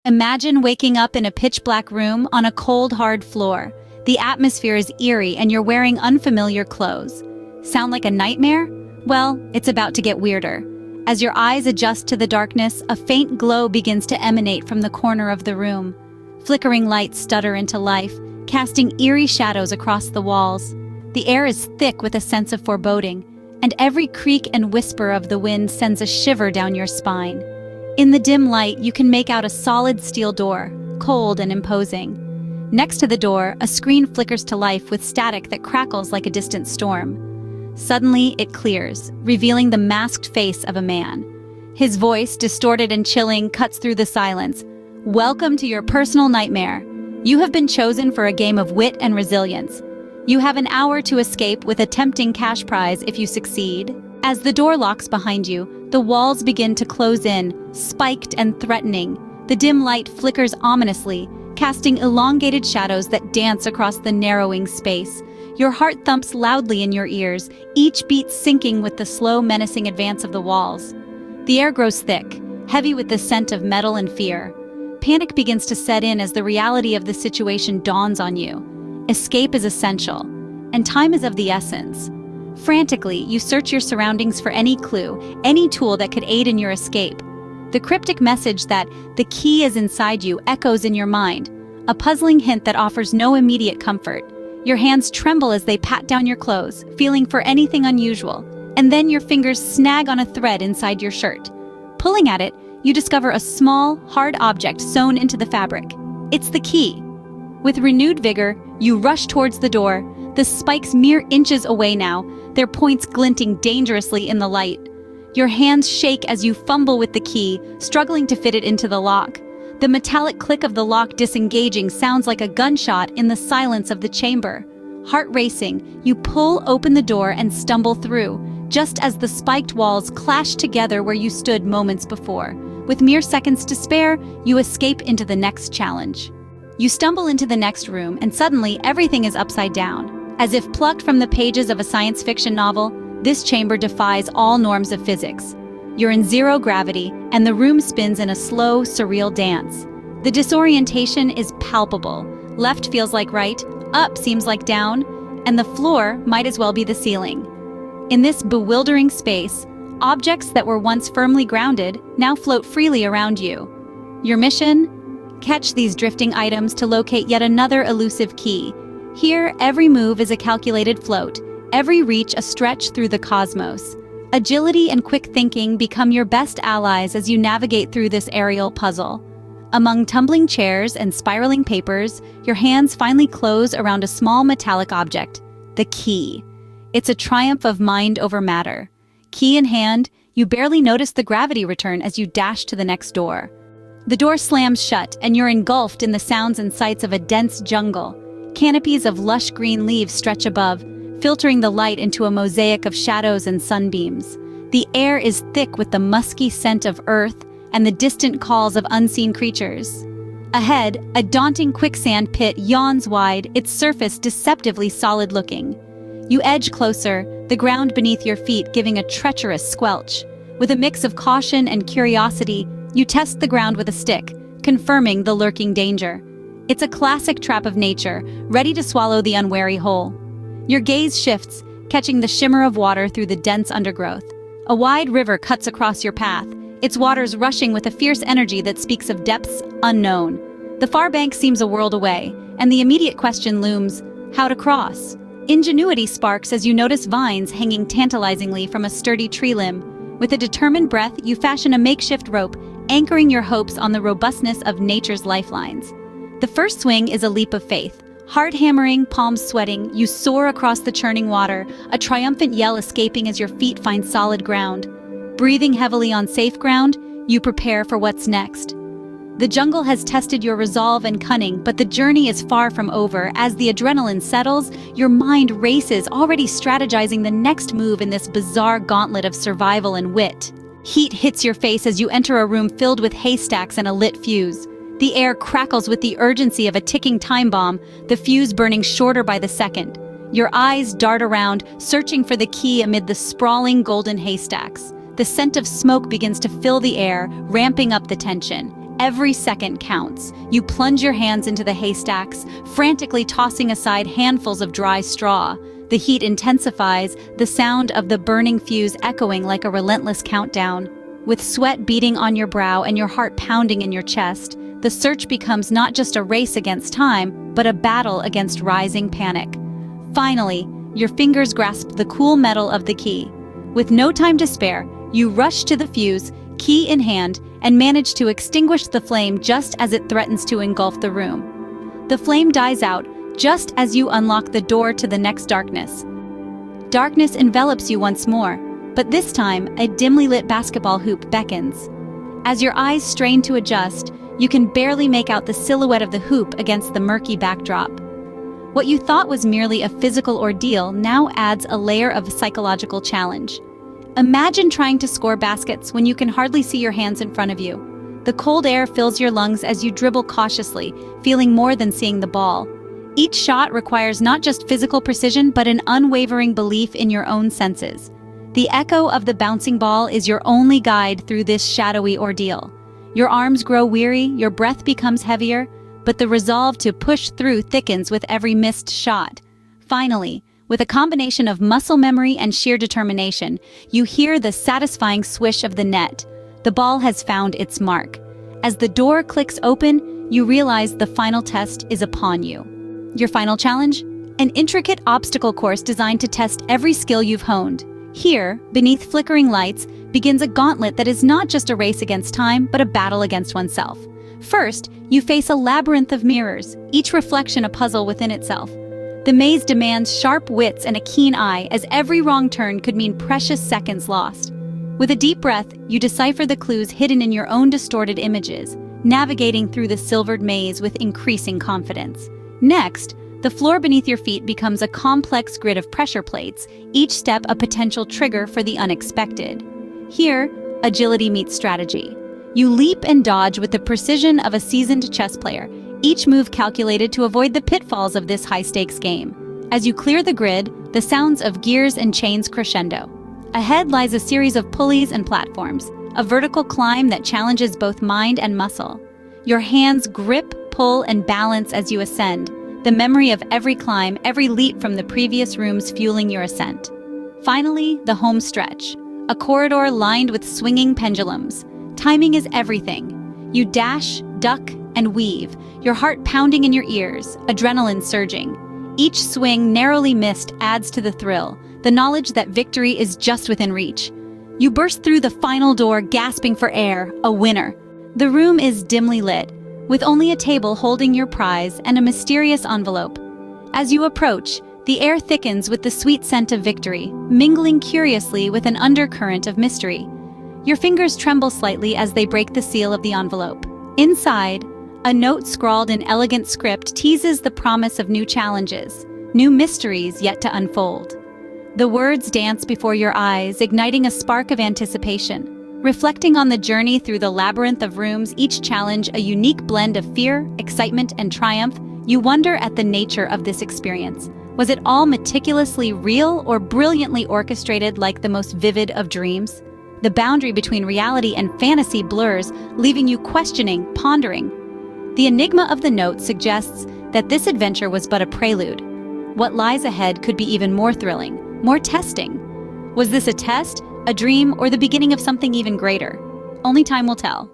Imagine waking up in a pitch-black room on a cold, hard floor. The atmosphere is eerie and you're wearing unfamiliar clothes. Sound like a nightmare? Well, it's about to get weirder. As your eyes adjust to the darkness, a faint glow begins to emanate from the corner of the room. Flickering lights stutter into life, casting eerie shadows across the walls. The air is thick with a sense of foreboding, and every creak and whisper of the wind sends a shiver down your spine. In the dim light, you can make out a solid steel door, cold and imposing. Next to the door, a screen flickers to life with static that crackles like a distant storm. Suddenly, it clears, revealing the masked face of a man. His voice, distorted and chilling, cuts through the silence. "Welcome to your personal nightmare. You have been chosen for a game of wit and resilience. You have an hour to escape with a tempting cash prize if you succeed." As the door locks behind you, the walls begin to close in, spiked and threatening. The dim light flickers ominously, casting elongated shadows that dance across the narrowing space. Your heart thumps loudly in your ears, each beat syncing with the slow, menacing advance of the walls. The air grows thick, heavy with the scent of metal and fear. Panic begins to set in as the reality of the situation dawns on you. Escape is essential, and time is of the essence. Frantically, you search your surroundings for any clue, any tool that could aid in your escape. The cryptic message that the key is inside you echoes in your mind, a puzzling hint that offers no immediate comfort. Your hands tremble as they pat down your clothes, feeling for anything unusual, and then your fingers snag on a thread inside your shirt. Pulling at it, you discover a small, hard object sewn into the fabric. It's the key. With renewed vigor, you rush towards the door, the spikes mere inches away now, their points glinting dangerously in the light. Your hands shake as you fumble with the key, struggling to fit it into the lock. The metallic click of the lock disengaging sounds like a gunshot in the silence of the chamber. Heart racing, you pull open the door and stumble through, just as the spiked walls clash together where you stood moments before. With mere seconds to spare, you escape into the next challenge. You stumble into the next room, and suddenly everything is upside down. As if plucked from the pages of a science fiction novel, this chamber defies all norms of physics. You're in zero gravity, and the room spins in a slow, surreal dance. The disorientation is palpable. Left feels like right, up seems like down, and the floor might as well be the ceiling. In this bewildering space, objects that were once firmly grounded now float freely around you. Your mission? Catch these drifting items to locate yet another elusive key. Here, every move is a calculated float, every reach a stretch through the cosmos. Agility and quick thinking become your best allies as you navigate through this aerial puzzle. Among tumbling chairs and spiraling papers, your hands finally close around a small metallic object, the key. It's a triumph of mind over matter. Key in hand, you barely notice the gravity return as you dash to the next door. The door slams shut, and you're engulfed in the sounds and sights of a dense jungle. Canopies of lush green leaves stretch above, filtering the light into a mosaic of shadows and sunbeams. The air is thick with the musky scent of earth and the distant calls of unseen creatures. Ahead, a daunting quicksand pit yawns wide, its surface deceptively solid-looking. You edge closer, the ground beneath your feet giving a treacherous squelch. With a mix of caution and curiosity, you test the ground with a stick, confirming the lurking danger. It's a classic trap of nature, ready to swallow the unwary whole. Your gaze shifts, catching the shimmer of water through the dense undergrowth. A wide river cuts across your path, its waters rushing with a fierce energy that speaks of depths unknown. The far bank seems a world away, and the immediate question looms: how to cross? Ingenuity sparks as you notice vines hanging tantalizingly from a sturdy tree limb. With a determined breath, you fashion a makeshift rope, anchoring your hopes on the robustness of nature's lifelines. The first swing is a leap of faith. Heart hammering, palms sweating, you soar across the churning water, a triumphant yell escaping as your feet find solid ground. Breathing heavily on safe ground, you prepare for what's next. The jungle has tested your resolve and cunning, but the journey is far from over. As the adrenaline settles, your mind races, already strategizing the next move in this bizarre gauntlet of survival and wit. Heat hits your face as you enter a room filled with haystacks and a lit fuse. The air crackles with the urgency of a ticking time bomb, the fuse burning shorter by the second. Your eyes dart around, searching for the key amid the sprawling golden haystacks. The scent of smoke begins to fill the air, ramping up the tension. Every second counts. You plunge your hands into the haystacks, frantically tossing aside handfuls of dry straw. The heat intensifies, the sound of the burning fuse echoing like a relentless countdown. With sweat beading on your brow and your heart pounding in your chest, the search becomes not just a race against time, but a battle against rising panic. Finally, your fingers grasp the cool metal of the key. With no time to spare, you rush to the fuse, key in hand, and manage to extinguish the flame just as it threatens to engulf the room. The flame dies out just as you unlock the door to the next darkness. Darkness envelops you once more, but this time a dimly lit basketball hoop beckons. As your eyes strain to adjust, you can barely make out the silhouette of the hoop against the murky backdrop. What you thought was merely a physical ordeal now adds a layer of psychological challenge. Imagine trying to score baskets when you can hardly see your hands in front of you. The cold air fills your lungs as you dribble cautiously, feeling more than seeing the ball. Each shot requires not just physical precision but an unwavering belief in your own senses. The echo of the bouncing ball is your only guide through this shadowy ordeal. Your arms grow weary, your breath becomes heavier, but the resolve to push through thickens with every missed shot. Finally, with a combination of muscle memory and sheer determination, you hear the satisfying swish of the net. The ball has found its mark. As the door clicks open, you realize the final test is upon you. Your final challenge? An intricate obstacle course designed to test every skill you've honed. Here, beneath flickering lights, begins a gauntlet that is not just a race against time, but a battle against oneself. First, you face a labyrinth of mirrors, each reflection a puzzle within itself. The maze demands sharp wits and a keen eye, as every wrong turn could mean precious seconds lost. With a deep breath, you decipher the clues hidden in your own distorted images, navigating through the silvered maze with increasing confidence. Next, the floor beneath your feet becomes a complex grid of pressure plates, each step a potential trigger for the unexpected. Here, agility meets strategy. You leap and dodge with the precision of a seasoned chess player, each move calculated to avoid the pitfalls of this high-stakes game. As you clear the grid, the sounds of gears and chains crescendo. Ahead lies a series of pulleys and platforms, a vertical climb that challenges both mind and muscle. Your hands grip, pull, and balance as you ascend, the memory of every climb, every leap from the previous rooms fueling your ascent. Finally, the home stretch, a corridor lined with swinging pendulums. Timing is everything. You dash, duck, and weave, your heart pounding in your ears, adrenaline surging. Each swing narrowly missed adds to the thrill, the knowledge that victory is just within reach. You burst through the final door, gasping for air, a winner. The room is dimly lit, with only a table holding your prize and a mysterious envelope. As you approach, the air thickens with the sweet scent of victory, mingling curiously with an undercurrent of mystery. Your fingers tremble slightly as they break the seal of the envelope. Inside, a note scrawled in elegant script teases the promise of new challenges, new mysteries yet to unfold. The words dance before your eyes, igniting a spark of anticipation. Reflecting on the journey through the labyrinth of rooms, each challenge a unique blend of fear, excitement, and triumph, you wonder at the nature of this experience. Was it all meticulously real or brilliantly orchestrated like the most vivid of dreams? The boundary between reality and fantasy blurs, leaving you questioning, pondering. The enigma of the note suggests that this adventure was but a prelude. What lies ahead could be even more thrilling, more testing. Was this a test, a dream, or the beginning of something even greater? Only time will tell.